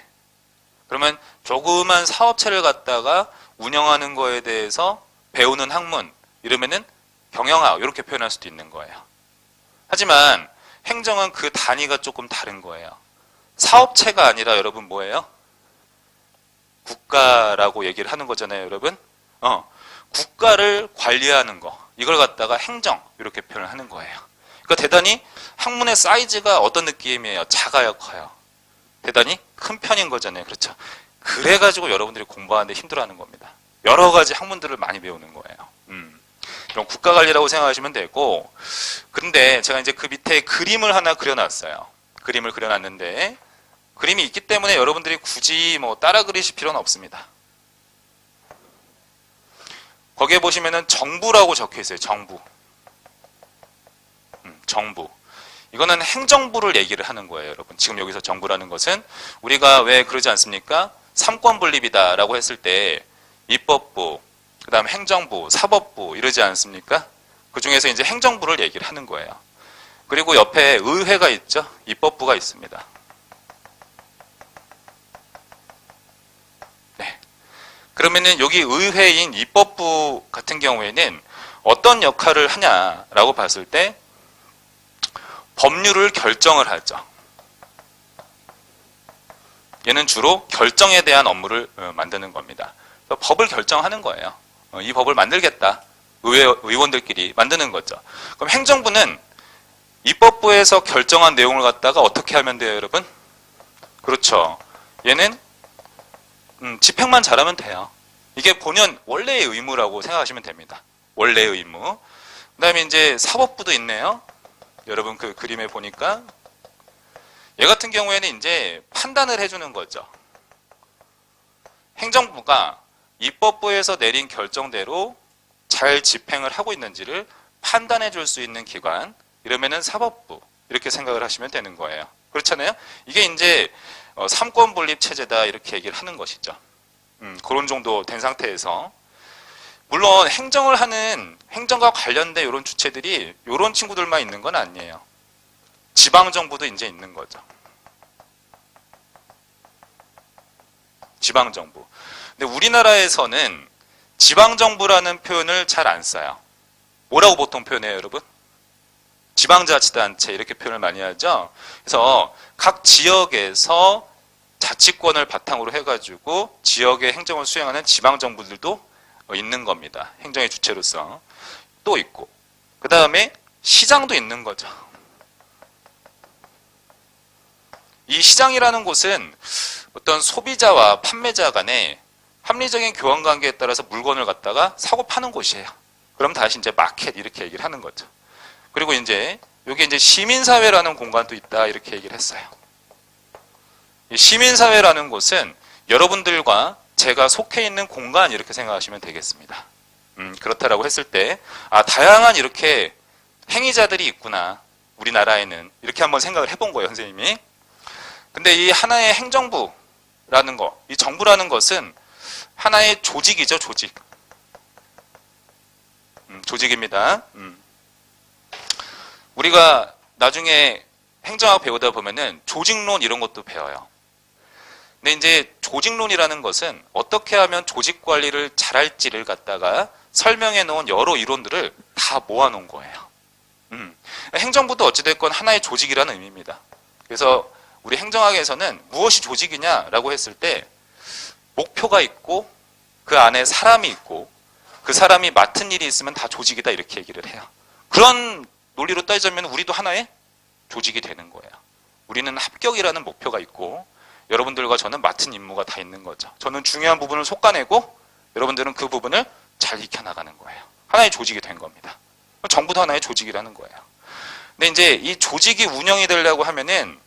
그러면 조그만 사업체를 갖다가 운영하는 거에 대해서 배우는 학문, 이러면은 경영학 이렇게 표현할 수도 있는 거예요. 하지만 행정은 그 단위가 조금 다른 거예요. 사업체가 아니라 여러분 뭐예요? 국가라고 얘기를 하는 거잖아요, 여러분. 국가를 관리하는 거, 이걸 갖다가 행정 이렇게 표현을 하는 거예요. 그러니까 대단히 학문의 사이즈가 어떤 느낌이에요? 작아요, 커요? 대단히 큰 편인 거잖아요, 그렇죠? 그래가지고 여러분들이 공부하는데 힘들어하는 겁니다. 여러 가지 학문들을 많이 배우는 거예요. 그럼 국가 관리라고 생각하시면 되고, 근데 제가 이제 그 밑에 그림을 하나 그려놨어요. 그림을 그려놨는데 그림이 있기 때문에 여러분들이 굳이 뭐 따라 그리실 필요는 없습니다. 거기에 보시면은 정부라고 적혀 있어요. 정부. 정부. 이거는 행정부를 얘기를 하는 거예요, 여러분. 지금 여기서 정부라는 것은 우리가 왜 그러지 않습니까? 삼권 분립이다라고 했을 때 입법부, 그다음 행정부, 사법부 이러지 않습니까? 그 중에서 이제 행정부를 얘기를 하는 거예요. 그리고 옆에 의회가 있죠. 입법부가 있습니다. 네. 그러면은 여기 의회인 입법부 같은 경우에는 어떤 역할을 하냐라고 봤을 때 법률을 결정을 하죠. 얘는 주로 결정에 대한 업무를 만드는 겁니다. 법을 결정하는 거예요. 이 법을 만들겠다. 의원들끼리 만드는 거죠. 그럼 행정부는 입법부에서 결정한 내용을 갖다가 어떻게 하면 돼요, 여러분? 그렇죠. 얘는 집행만 잘하면 돼요. 이게 본연 원래의 의무라고 생각하시면 됩니다. 원래의 의무. 그 다음에 이제 사법부도 있네요. 여러분 그 그림에 보니까 얘 같은 경우에는 이제 판단을 해주는 거죠. 행정부가 입법부에서 내린 결정대로 잘 집행을 하고 있는지를 판단해 줄 수 있는 기관, 이러면은 사법부 이렇게 생각을 하시면 되는 거예요. 그렇잖아요? 이게 이제 삼권 분립 체제다 이렇게 얘기를 하는 것이죠. 그런 정도 된 상태에서 물론 행정을 하는 행정과 관련된 이런 주체들이 이런 친구들만 있는 건 아니에요. 지방정부도 이제 있는 거죠. 지방정부. 근데 우리나라에서는 지방정부라는 표현을 잘 안 써요. 뭐라고 보통 표현해요, 여러분? 지방자치단체 이렇게 표현을 많이 하죠. 그래서 각 지역에서 자치권을 바탕으로 해가지고 지역의 행정을 수행하는 지방정부들도 있는 겁니다. 행정의 주체로서 또 있고, 그 다음에 시장도 있는 거죠. 이 시장이라는 곳은 어떤 소비자와 판매자 간의 합리적인 교환 관계에 따라서 물건을 갖다가 사고 파는 곳이에요. 그럼 다시 이제 마켓 이렇게 얘기를 하는 거죠. 그리고 이제 여기 이제 시민사회라는 공간도 있다 이렇게 얘기를 했어요. 이 시민사회라는 곳은 여러분들과 제가 속해 있는 공간 이렇게 생각하시면 되겠습니다. 그렇다라고 했을 때 다양한 이렇게 행위자들이 있구나 우리나라에는 이렇게 한번 생각을 해본 거예요, 선생님이. 근데 이 하나의 행정부라는 거, 이 정부라는 것은 하나의 조직이죠, 조직. 조직입니다. 우리가 나중에 행정학 배우다 보면은 조직론 이런 것도 배워요. 근데 이제 조직론이라는 것은 어떻게 하면 조직 관리를 잘할지를 갖다가 설명해 놓은 여러 이론들을 다 모아 놓은 거예요. 행정부도 어찌됐건 하나의 조직이라는 의미입니다. 그래서 우리 행정학에서는 무엇이 조직이냐라고 했을 때 목표가 있고 그 안에 사람이 있고 그 사람이 맡은 일이 있으면 다 조직이다 이렇게 얘기를 해요. 그런 논리로 따지자면 우리도 하나의 조직이 되는 거예요. 우리는 합격이라는 목표가 있고 여러분들과 저는 맡은 임무가 다 있는 거죠. 저는 중요한 부분을 솎아내고 여러분들은 그 부분을 잘 익혀나가는 거예요. 하나의 조직이 된 겁니다. 정부도 하나의 조직이라는 거예요. 근데 이제 이 조직이 운영이 되려고 하면은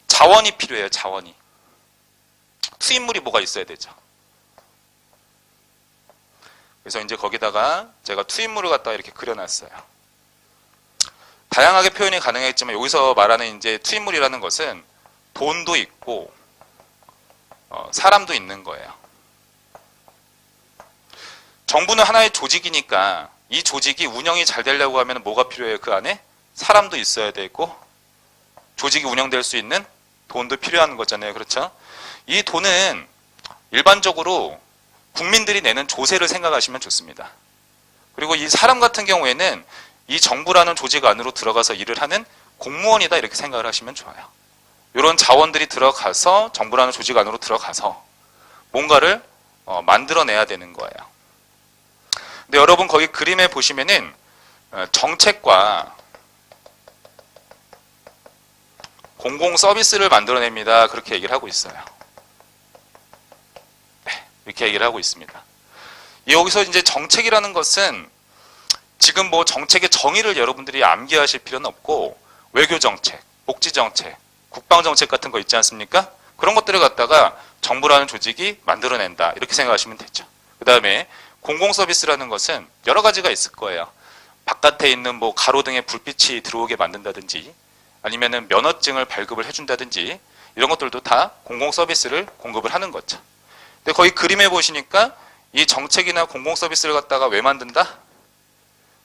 자원이 필요해요. 자원이. 투입물이 뭐가 있어야 되죠. 그래서 이제 거기다가 제가 투입물을 갖다가 이렇게 그려놨어요. 다양하게 표현이 가능했지만 여기서 말하는 이제 투입물이라는 것은 돈도 있고 사람도 있는 거예요. 정부는 하나의 조직이니까 이 조직이 운영이 잘 되려고 하면 뭐가 필요해요? 그 안에 사람도 있어야 되고 조직이 운영될 수 있는 돈도 필요한 거잖아요. 그렇죠? 이 돈은 일반적으로 국민들이 내는 조세를 생각하시면 좋습니다. 그리고 이 사람 같은 경우에는 이 정부라는 조직 안으로 들어가서 일을 하는 공무원이다 이렇게 생각을 하시면 좋아요. 이런 자원들이 들어가서 정부라는 조직 안으로 들어가서 뭔가를 만들어내야 되는 거예요. 근데 여러분 거기 그림에 보시면은 정책과 공공 서비스를 만들어냅니다. 그렇게 얘기를 하고 있어요. 네, 이렇게 얘기를 하고 있습니다. 여기서 이제 정책이라는 것은 지금 뭐 정책의 정의를 여러분들이 암기하실 필요는 없고 외교정책, 복지정책, 국방정책 같은 거 있지 않습니까? 그런 것들을 갖다가 정부라는 조직이 만들어낸다 이렇게 생각하시면 되죠. 그 다음에 공공서비스라는 것은 여러 가지가 있을 거예요. 바깥에 있는 뭐 가로등에 불빛이 들어오게 만든다든지 아니면은 면허증을 발급을 해준다든지 이런 것들도 다 공공서비스를 공급을 하는 거죠. 근데 거기 그림에 보시니까 이 정책이나 공공서비스를 갖다가 왜 만든다?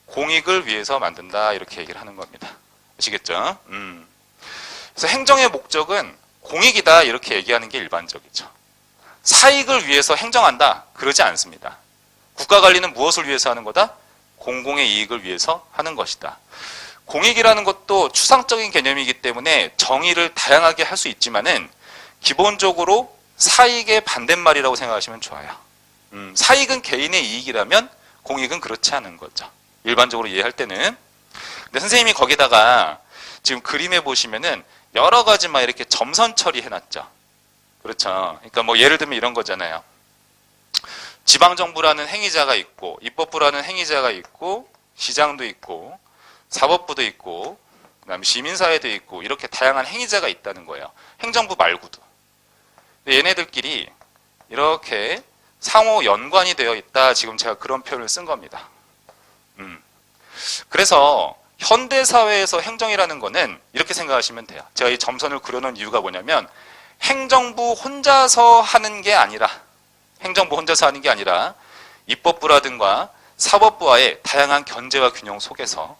공익을 위해서 만든다 이렇게 얘기를 하는 겁니다. 아시겠죠? 그래서 행정의 목적은 공익이다 이렇게 얘기하는 게 일반적이죠. 사익을 위해서 행정한다 그러지 않습니다. 국가관리는 무엇을 위해서 하는 거다? 공공의 이익을 위해서 하는 것이다. 공익이라는 것도 추상적인 개념이기 때문에 정의를 다양하게 할 수 있지만은 기본적으로 사익의 반대말이라고 생각하시면 좋아요. 사익은 개인의 이익이라면 공익은 그렇지 않은 거죠. 일반적으로 이해할 때는. 근데 선생님이 거기다가 지금 그림에 보시면은 여러 가지 막 이렇게 점선 처리해놨죠. 그렇죠. 그러니까 뭐 예를 들면 이런 거잖아요. 지방정부라는 행위자가 있고 입법부라는 행위자가 있고 시장도 있고 사법부도 있고 그다음에 시민사회도 있고 이렇게 다양한 행위자가 있다는 거예요. 행정부 말고도. 근데 얘네들끼리 이렇게 상호 연관이 되어 있다. 지금 제가 그런 표현을 쓴 겁니다. 그래서 현대사회에서 행정이라는 거는 이렇게 생각하시면 돼요. 제가 이 점선을 그려놓은 이유가 뭐냐면 행정부 혼자서 하는 게 아니라 행정부 혼자서 하는 게 아니라 입법부라든가 사법부와의 다양한 견제와 균형 속에서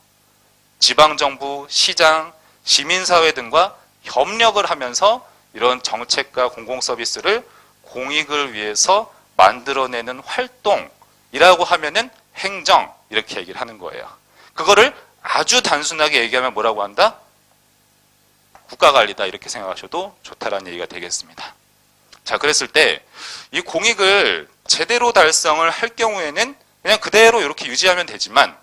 지방정부, 시장, 시민사회 등과 협력을 하면서 이런 정책과 공공서비스를 공익을 위해서 만들어내는 활동이라고 하면은 행정 이렇게 얘기를 하는 거예요. 그거를 아주 단순하게 얘기하면 뭐라고 한다? 국가관리다 이렇게 생각하셔도 좋다라는 얘기가 되겠습니다. 자, 그랬을 때 이 공익을 제대로 달성을 할 경우에는 그냥 그대로 이렇게 유지하면 되지만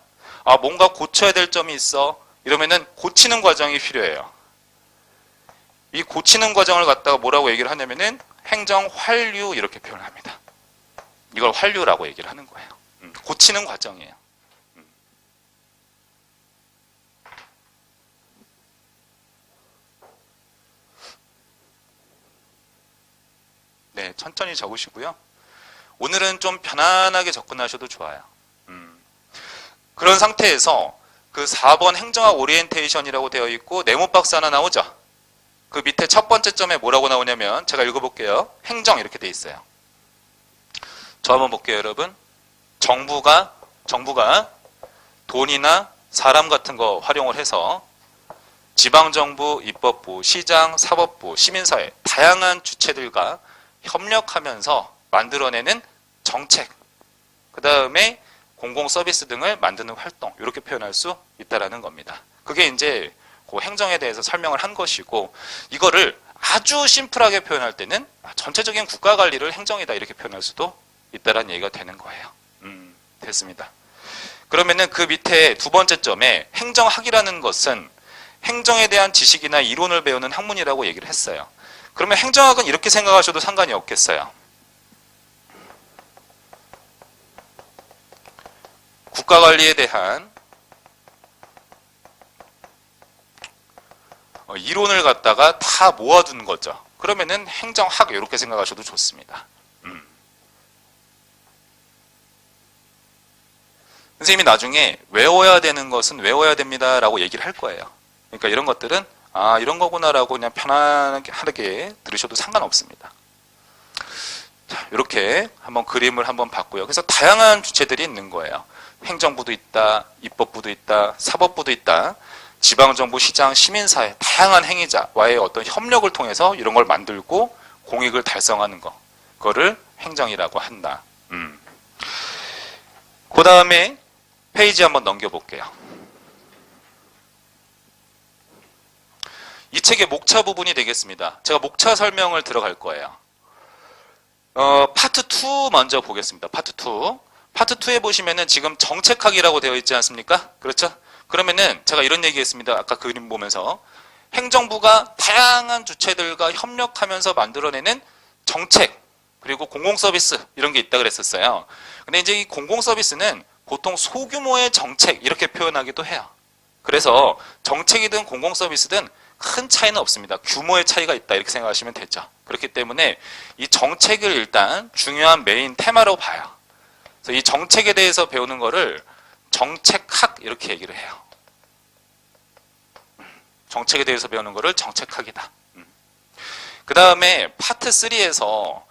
뭔가 고쳐야 될 점이 있어 이러면은 고치는 과정이 필요해요. 이 고치는 과정을 갖다가 뭐라고 얘기를 하냐면은 행정 환류 이렇게 표현을 합니다. 이걸 환류라고 얘기를 하는 거예요. 고치는 과정이에요. 네, 천천히 적으시고요. 오늘은 좀 편안하게 접근하셔도 좋아요. 그런 상태에서 그 4번 행정학 오리엔테이션이라고 되어 있고 네모 박스 하나 나오죠. 그 밑에 첫 번째 점에 뭐라고 나오냐면 제가 읽어볼게요. 행정 이렇게 돼 있어요. 저 한번 볼게요, 여러분. 정부가 돈이나 사람 같은 거 활용을 해서 지방정부, 입법부, 시장, 사법부, 시민사회 다양한 주체들과 협력하면서 만들어내는 정책, 그 다음에 공공서비스 등을 만드는 활동 이렇게 표현할 수 있다라는 겁니다. 그게 이제 그 행정에 대해서 설명을 한 것이고 이거를 아주 심플하게 표현할 때는 전체적인 국가관리를 행정이다 이렇게 표현할 수도 있다라는 얘기가 되는 거예요. 됐습니다. 그러면은 그 밑에 두 번째 점에 행정학이라는 것은 행정에 대한 지식이나 이론을 배우는 학문이라고 얘기를 했어요. 그러면 행정학은 이렇게 생각하셔도 상관이 없겠어요. 국가관리에 대한 이론을 갖다가 다 모아둔 거죠. 그러면은 행정학 이렇게 생각하셔도 좋습니다. 선생님이 나중에 외워야 되는 것은 외워야 됩니다 라고 얘기를 할 거예요. 그러니까 이런 것들은 아 이런 거구나 라고 그냥 편안하게 들으셔도 상관없습니다. 자, 이렇게 한번 그림을 한번 봤고요. 그래서 다양한 주체들이 있는 거예요. 행정부도 있다, 입법부도 있다, 사법부도 있다, 지방정부, 시장, 시민사회, 다양한 행위자와의 어떤 협력을 통해서 이런 걸 만들고 공익을 달성하는 거, 그거를 행정이라고 한다. 그 다음에 페이지 한번 넘겨볼게요. 이 책의 목차 부분이 되겠습니다. 제가 목차 설명을 들어갈 거예요. 파트 2 먼저 보겠습니다. 파트 2. 파트 2에 보시면은 지금 정책학이라고 되어 있지 않습니까? 그렇죠? 그러면은 제가 이런 얘기 했습니다. 아까 그림 보면서. 행정부가 다양한 주체들과 협력하면서 만들어내는 정책, 그리고 공공서비스, 이런 게 있다 그랬었어요. 근데 이제 이 공공서비스는 보통 소규모의 정책, 이렇게 표현하기도 해요. 그래서 정책이든 공공서비스든 큰 차이는 없습니다. 규모의 차이가 있다, 이렇게 생각하시면 되죠. 그렇기 때문에 이 정책을 일단 중요한 메인 테마로 봐요. 그래서 이 정책에 대해서 배우는 거를 정책학 이렇게 얘기를 해요. 정책에 대해서 배우는 거를 정책학이다. 그 다음에 파트 3에서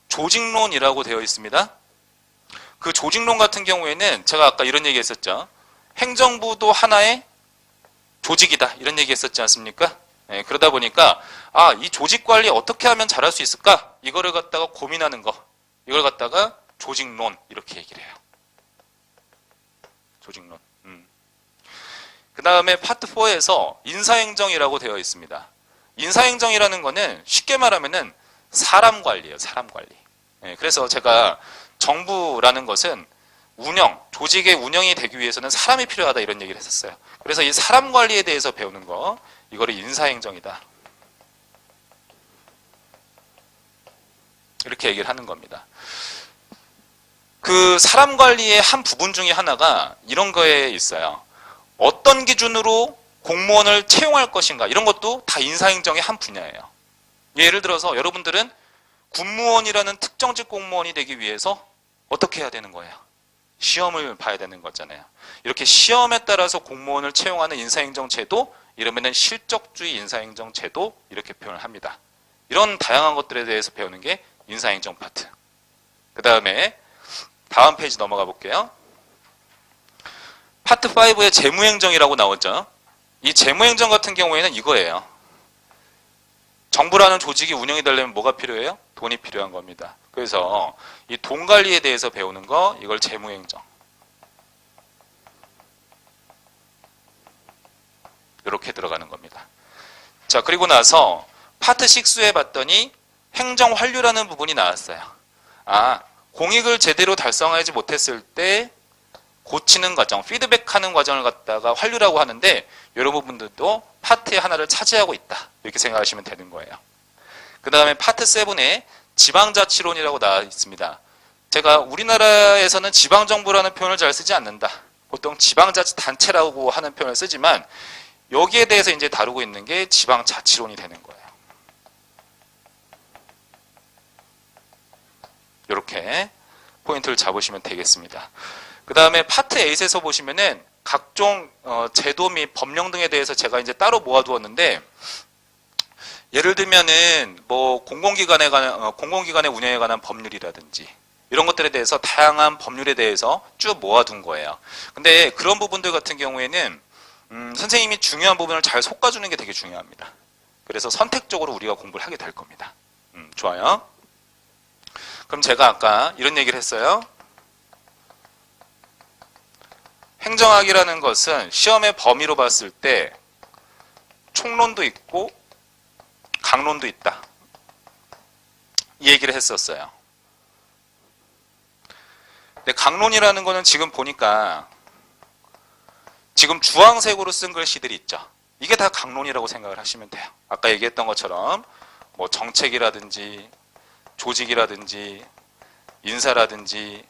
조직론이라고 되어 있습니다. 그 조직론 같은 경우에는 제가 아까 이런 얘기 했었죠. 행정부도 하나의 조직이다, 이런 얘기 했었지 않습니까? 네, 그러다 보니까 아, 이 조직 관리 어떻게 하면 잘할 수 있을까? 이거를 갖다가 고민하는 거, 이걸 갖다가 조직론 이렇게 얘기를 해요. 조직론. 그 다음에 파트 4에서 인사행정이라고 되어 있습니다. 인사행정이라는 거는 쉽게 말하면은 사람 관리예요. 사람 관리. 네, 그래서 제가 정부라는 것은 운영, 조직의 운영이 되기 위해서는 사람이 필요하다, 이런 얘기를 했었어요. 그래서 이 사람 관리에 대해서 배우는 거, 이거를 인사행정이다, 이렇게 얘기를 하는 겁니다. 그 사람 관리의 한 부분 중에 하나가 이런 거에 있어요. 어떤 기준으로 공무원을 채용할 것인가, 이런 것도 다 인사행정의 한 분야예요. 예를 들어서 여러분들은 군무원이라는 특정직 공무원이 되기 위해서 어떻게 해야 되는 거예요? 시험을 봐야 되는 거잖아요. 이렇게 시험에 따라서 공무원을 채용하는 인사행정제도, 이러면은 실적주의 인사행정제도, 이렇게 표현을 합니다. 이런 다양한 것들에 대해서 배우는 게 인사행정 파트. 그 다음에 다음 페이지 넘어가 볼게요. 파트 5에 재무행정이라고 나오죠. 이 재무행정 같은 경우에는 이거예요. 정부라는 조직이 운영이 되려면 뭐가 필요해요? 돈이 필요한 겁니다. 그래서 이 돈 관리에 대해서 배우는 거, 이걸 재무행정. 이렇게 들어가는 겁니다. 자, 그리고 나서 파트 6에 봤더니 행정환류라는 부분이 나왔어요. 아, 공익을 제대로 달성하지 못했을 때 고치는 과정, 피드백하는 과정을 갖다가 환류라고 하는데, 이런 부분들도 파트의 하나를 차지하고 있다, 이렇게 생각하시면 되는 거예요. 그 다음에 파트 7에 지방자치론이라고 나와 있습니다. 제가 우리나라에서는 지방정부라는 표현을 잘 쓰지 않는다. 보통 지방자치단체라고 하는 표현을 쓰지만, 여기에 대해서 이제 다루고 있는 게 지방자치론이 되는 거예요. 이렇게 포인트를 잡으시면 되겠습니다. 그 다음에 파트 8에서 보시면은 각종 제도 및 법령 등에 대해서 제가 이제 따로 모아두었는데, 예를 들면은 뭐 공공기관의 운영에 관한 법률이라든지 이런 것들에 대해서 다양한 법률에 대해서 쭉 모아둔 거예요. 근데 그런 부분들 같은 경우에는 선생님이 중요한 부분을 잘 솎아주는 게 되게 중요합니다. 그래서 선택적으로 우리가 공부를 하게 될 겁니다. 좋아요. 그럼 제가 아까 이런 얘기를 했어요. 행정학이라는 것은 시험의 범위로 봤을 때 총론도 있고 강론도 있다, 이 얘기를 했었어요. 근데 강론이라는 거는 지금 보니까 지금 주황색으로 쓴 글씨들이 있죠. 이게 다 강론이라고 생각을 하시면 돼요. 아까 얘기했던 것처럼 뭐 정책이라든지 조직이라든지 인사라든지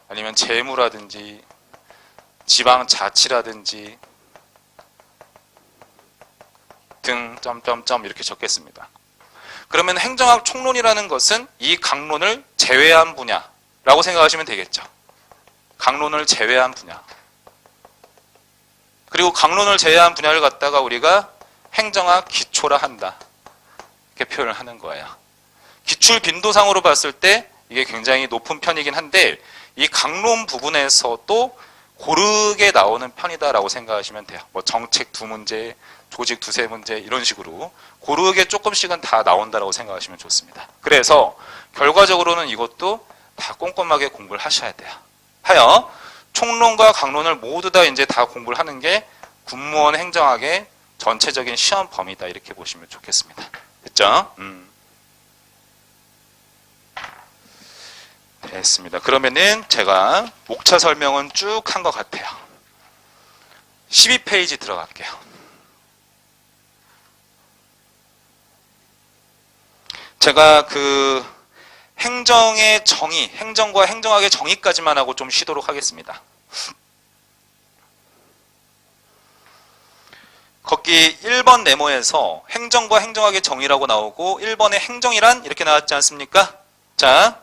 아니면 재무라든지 지방자치라든지 등 점점점 이렇게 적겠습니다. 그러면 행정학 총론이라는 것은 이 강론을 제외한 분야라고 생각하시면 되겠죠. 강론을 제외한 분야. 그리고 강론을 제외한 분야를 갖다가 우리가 행정학 기초라 한다. 이렇게 표현을 하는 거예요. 기출 빈도상으로 봤을 때 이게 굉장히 높은 편이긴 한데 이 강론 부분에서도 고르게 나오는 편이다라고 생각하시면 돼요. 뭐 정책 2문제, 조직 2~3문제 이런 식으로 고르게 조금씩은 다 나온다라고 생각하시면 좋습니다. 그래서 결과적으로는 이것도 다 꼼꼼하게 공부를 하셔야 돼요. 하여 총론과 강론을 모두 다 이제 다 공부를 하는 게 군무원 행정학의 전체적인 시험 범위다 이렇게 보시면 좋겠습니다. 됐죠? 됐습니다. 그러면은 제가 목차 설명은 쭉 한 것 같아요. 12페이지 들어갈게요. 제가 그 행정의 정의, 행정과 행정학의 정의까지만 하고 좀 쉬도록 하겠습니다. 거기 1번 네모에서 행정과 행정학의 정의라고 나오고 1번에 행정이란 이렇게 나왔지 않습니까? 자,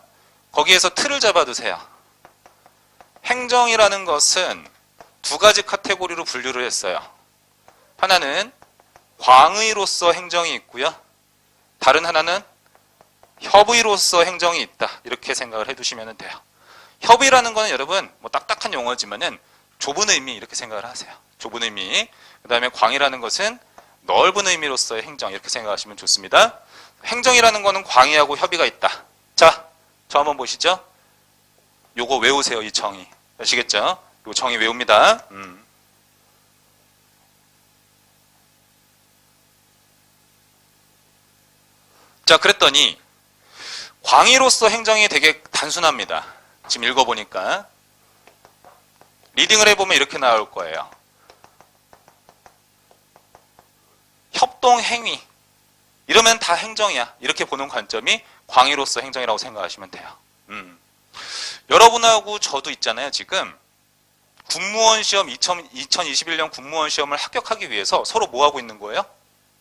거기에서 틀을 잡아두세요. 행정이라는 것은 2가지 카테고리로 분류를 했어요. 하나는 광의로서 행정이 있고요. 다른 하나는 협의로서 행정이 있다. 이렇게 생각을 해두시면 돼요. 협의라는 거는 여러분 뭐 딱딱한 용어지만은 좁은 의미 이렇게 생각을 하세요. 좁은 의미. 그 다음에 광의라는 것은 넓은 의미로서의 행정 이렇게 생각하시면 좋습니다. 행정이라는 거는 광의하고 협의가 있다. 자, 저 한번 보시죠. 요거 외우세요. 이 정의. 아시겠죠? 요 정의 외웁니다. 자, 그랬더니 광의로서 행정이 되게 단순합니다. 지금 읽어보니까 리딩을 해보면 이렇게 나올 거예요. 협동 행위 이러면 다 행정이야. 이렇게 보는 관점이 광의로서 행정이라고 생각하시면 돼요. 여러분하고 저도 있잖아요. 지금 군무원 시험 2021년 군무원 시험을 합격하기 위해서 서로 뭐 하고 있는 거예요?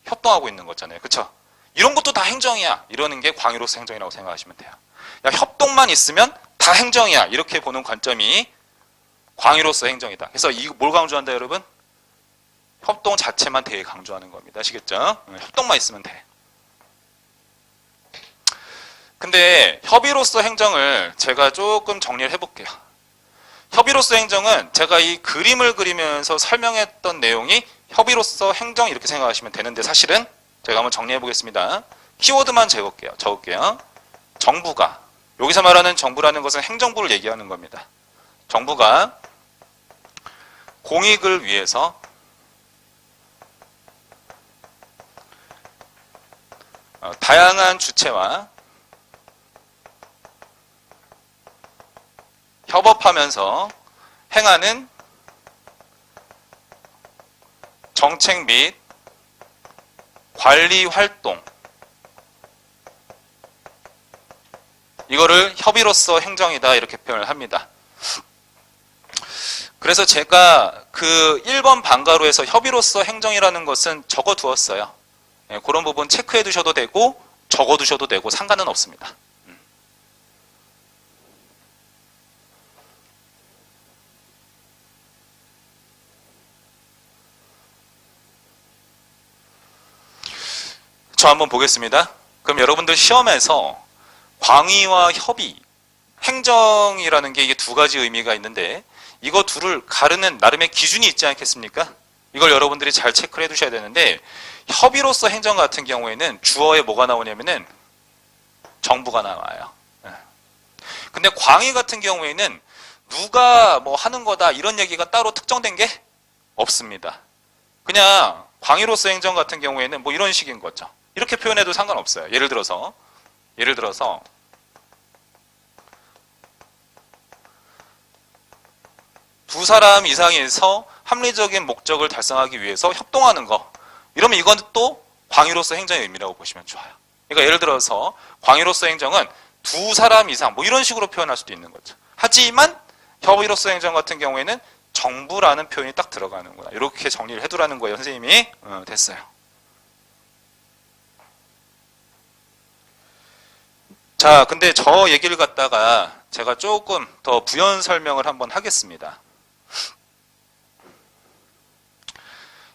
협동하고 있는 거잖아요. 그렇죠? 이런 것도 다 행정이야. 이러는 게 광의로서 행정이라고 생각하시면 돼요. 야, 협동만 있으면 다 행정이야. 이렇게 보는 관점이 광의로서 행정이다. 그래서 이 뭘 강조한다, 여러분? 협동 자체만 되게 강조하는 겁니다. 아시겠죠? 협동만 있으면 돼. 근데 협의로서 행정을 제가 조금 정리를 해볼게요. 협의로서 행정은 제가 이 그림을 그리면서 설명했던 내용이 협의로서 행정 이렇게 생각하시면 되는데 사실은 제가 한번 정리해 보겠습니다. 키워드만 적을게요. 정부가, 여기서 말하는 정부라는 것은 행정부를 얘기하는 겁니다. 정부가 공익을 위해서 다양한 주체와 협업하면서 행하는 정책 및 관리 활동, 이거를 협의로서 행정이다 이렇게 표현을 합니다. 그래서 제가 그 1번 방가로에서 협의로서 행정이라는 것은 적어두었어요. 그런 부분 체크해 두셔도 되고 적어 두셔도 되고 상관은 없습니다. 저 한번 보겠습니다. 그럼 여러분들 시험에서 광의와 협의, 행정이라는 게 이게 2가지 의미가 있는데 이거 둘을 가르는 나름의 기준이 있지 않겠습니까? 이걸 여러분들이 잘 체크를 해두셔야 되는데 협의로서 행정 같은 경우에는 주어에 뭐가 나오냐면은 정부가 나와요. 근데 광의 같은 경우에는 누가 뭐 하는 거다 이런 얘기가 따로 특정된 게 없습니다. 그냥 광의로서 행정 같은 경우에는 뭐 이런 식인 거죠. 이렇게 표현해도 상관없어요. 예를 들어서 두 사람 이상에서 합리적인 목적을 달성하기 위해서 협동하는 거, 이러면 이건 또 광의로서 행정의 의미라고 보시면 좋아요. 그러니까 예를 들어서 광의로서 행정은 두 사람 이상 뭐 이런 식으로 표현할 수도 있는 거죠. 하지만 협의로서 행정 같은 경우에는 정부라는 표현이 딱 들어가는구나. 이렇게 정리를 해두라는 거예요. 선생님이 됐어요. 자, 근데 저 얘기를 갖다가 제가 조금 더 부연 설명을 한번 하겠습니다.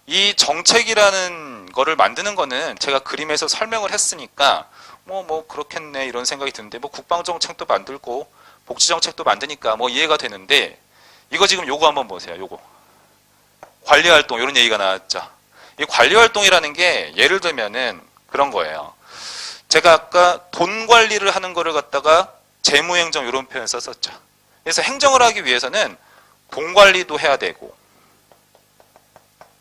이 정책이라는 거를 만드는 거는 제가 그림에서 설명을 했으니까 뭐 그렇겠네 이런 생각이 드는데 뭐 국방정책도 만들고 복지정책도 만드니까 뭐 이해가 되는데 이거 지금 요거 한번 보세요. 요거 관리활동 이런 얘기가 나왔죠. 이 관리활동이라는 게 예를 들면은 그런 거예요. 제가 아까 돈 관리를 하는 거를 갖다가 재무행정 이런 표현 썼었죠. 그래서 행정을 하기 위해서는 돈 관리도 해야 되고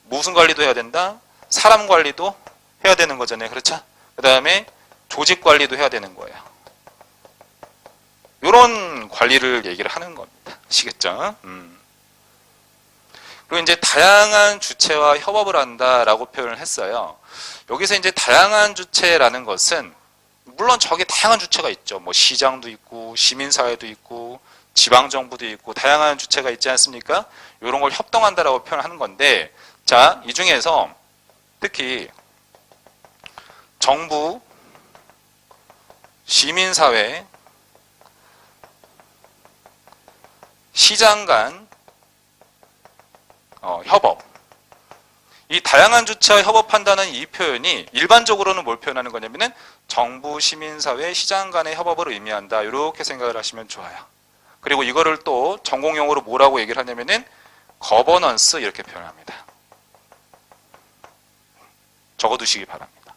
무슨 관리도 해야 된다? 사람 관리도 해야 되는 거잖아요. 그렇죠? 그 다음에 조직 관리도 해야 되는 거예요. 이런 관리를 얘기를 하는 겁니다. 아시겠죠? 그리고 이제 다양한 주체와 협업을 한다라고 표현을 했어요. 여기서 이제 다양한 주체라는 것은 물론 저게 다양한 주체가 있죠. 뭐 시장도 있고 시민사회도 있고 지방정부도 있고 다양한 주체가 있지 않습니까? 이런 걸 협동한다라고 표현하는 건데 자, 이 중에서 특히 정부, 시민사회, 시장 간 협업 이 다양한 주체와 협업한다는 이 표현이 일반적으로는 뭘 표현하는 거냐면은 정부, 시민사회, 시장 간의 협업을 의미한다. 이렇게 생각을 하시면 좋아요. 그리고 이거를 또 전공용어로 뭐라고 얘기를 하냐면은 거버넌스 이렇게 표현합니다. 적어두시기 바랍니다.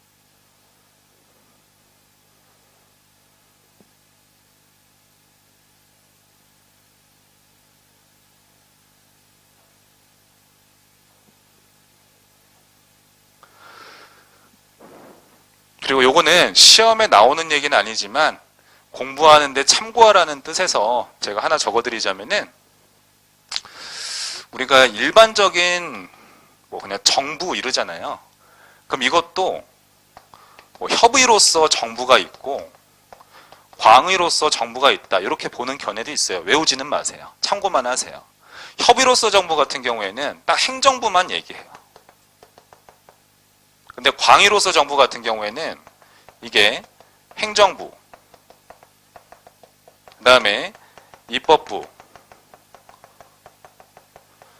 그리고 요거는 시험에 나오는 얘기는 아니지만 공부하는데 참고하라는 뜻에서 제가 하나 적어드리자면은 우리가 일반적인 뭐 그냥 정부 이러잖아요. 그럼 이것도 뭐 협의로서 정부가 있고 광의로서 정부가 있다 이렇게 보는 견해도 있어요. 외우지는 마세요. 참고만 하세요. 협의로서 정부 같은 경우에는 딱 행정부만 얘기해요. 근데 광의로서 정부 같은 경우에는 이게 행정부, 그 다음에 입법부,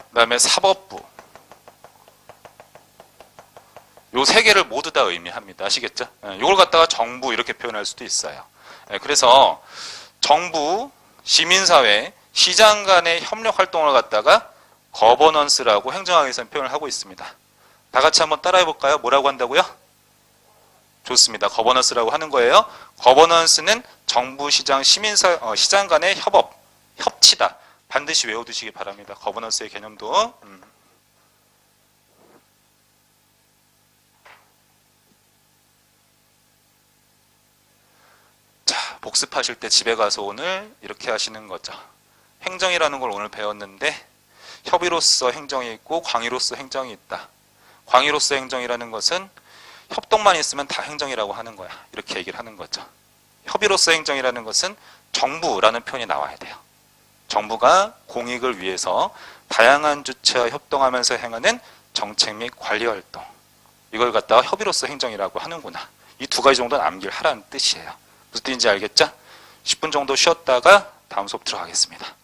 그 다음에 사법부 요 세 개를 모두 다 의미합니다. 아시겠죠? 이걸 갖다가 정부 이렇게 표현할 수도 있어요. 그래서 정부, 시민사회, 시장 간의 협력 활동을 갖다가 거버넌스라고 행정학에서는 표현을 하고 있습니다. 다 같이 한번 따라해 볼까요? 뭐라고 한다고요? 좋습니다. 거버넌스라고 하는 거예요. 거버넌스는 정부, 시장, 시장 간의 협업, 협치다. 반드시 외워두시기 바랍니다. 거버넌스의 개념도. 자, 복습하실 때 집에 가서 오늘 이렇게 하시는 거죠. 행정이라는 걸 오늘 배웠는데 협의로서 행정이 있고 광의로서 행정이 있다. 광의로서 행정이라는 것은 협동만 있으면 다 행정이라고 하는 거야. 이렇게 얘기를 하는 거죠. 협의로서 행정이라는 것은 정부라는 표현이 나와야 돼요. 정부가 공익을 위해서 다양한 주체와 협동하면서 행하는 정책 및 관리 활동. 이걸 갖다가 협의로서 행정이라고 하는구나. 이 두 가지 정도는 암기를 하라는 뜻이에요. 무슨 뜻인지 알겠죠? 10분 정도 쉬었다가 다음 수업 들어가겠습니다.